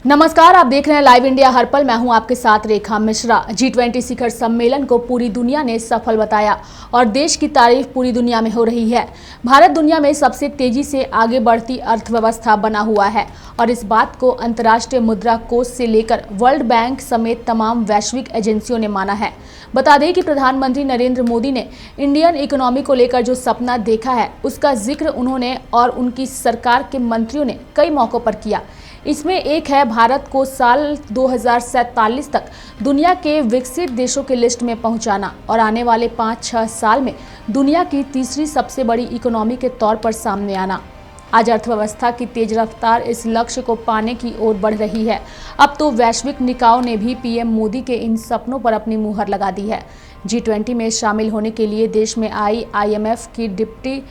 नमस्कार, आप देख रहे हैं लाइव इंडिया हर पल। मैं हूं आपके साथ रेखा मिश्रा। G20 शिखर सम्मेलन को पूरी दुनिया ने सफल बताया और देश की तारीफ पूरी दुनिया में हो रही है। भारत दुनिया में सबसे तेजी से आगे बढ़ती अर्थव्यवस्था बना हुआ है और इस बात को अंतर्राष्ट्रीय मुद्रा कोष से लेकर वर्ल्ड बैंक समेत तमाम वैश्विक एजेंसियों ने माना है। बता दें कि प्रधानमंत्री नरेंद्र मोदी ने इंडियन इकोनॉमी को लेकर जो सपना देखा है उसका जिक्र उन्होंने और उनकी सरकार के मंत्रियों ने कई मौकों पर किया। इसमें एक है भारत को साल 2047 तक दुनिया के विकसित देशों के लिस्ट में पहुंचाना और आने वाले 5-6 साल में दुनिया की तीसरी सबसे बड़ी इकोनॉमी के तौर पर सामने आना। आज अर्थव्यवस्था की तेज रफ्तार इस लक्ष्य को पाने की ओर बढ़ रही है। अब तो वैश्विक निकायों ने भी पीएम मोदी के इन सपनों पर अपनी मुहर लगा दी है। G20 में शामिल होने के लिए देश में आई IMF की डिप्टी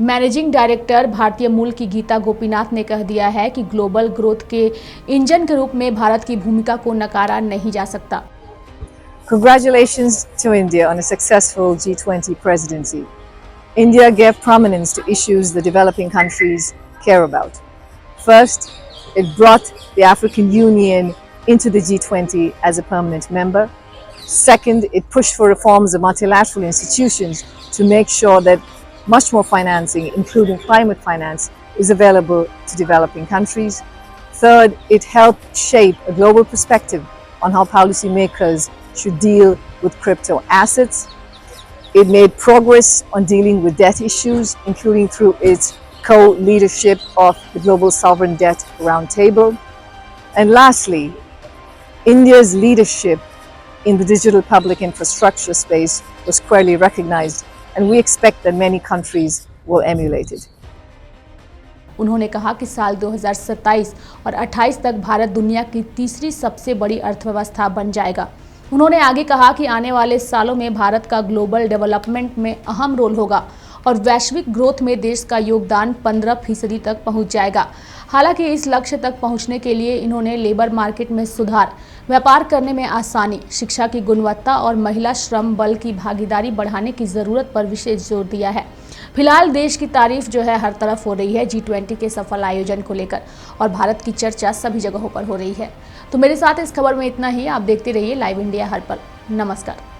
मैनेजिंग डायरेक्टर भारतीय मूल की गीता गोपीनाथ ने कह दिया है कि ग्लोबल ग्रोथ के इंजन के रूप में भारत की भूमिका को नकारा नहीं जा सकता। Congratulations to India on a successful G20 presidency. India gave prominence to issues the developing countries care about. First, it brought the African Union into the G20 as a permanent member. Second, it pushed for reforms of multilateral institutions to make sure that much more financing, including climate finance, is available to developing countries. Third, it helped shape a global perspective on how policymakers should deal with crypto assets. It made progress on dealing with debt issues, including through its co-leadership of the Global Sovereign Debt Roundtable. And lastly, India's leadership in the digital public infrastructure space was squarely recognized, and we expect that many countries will emulate it. उन्होंने कहा कि साल 2027 और 28 तक भारत दुनिया की तीसरी सबसे बड़ी अर्थव्यवस्था बन जाएगा। उन्होंने आगे कहा कि आने वाले सालों में भारत का ग्लोबल डेवलपमेंट में अहम रोल होगा और वैश्विक ग्रोथ में देश का योगदान 15% तक पहुंच जाएगा। हालांकि इस लक्ष्य तक पहुंचने के लिए इन्होंने लेबर मार्केट में सुधार, व्यापार करने में आसानी, शिक्षा की गुणवत्ता और महिला श्रम बल की भागीदारी बढ़ाने की ज़रूरत पर विशेष जोर दिया है। फिलहाल देश की तारीफ जो है हर तरफ हो रही है G20 के सफल आयोजन को लेकर और भारत की चर्चा सभी जगहों पर हो रही है। तो मेरे साथ इस खबर में इतना ही। आप देखते रहिए लाइव इंडिया हर पल। नमस्कार।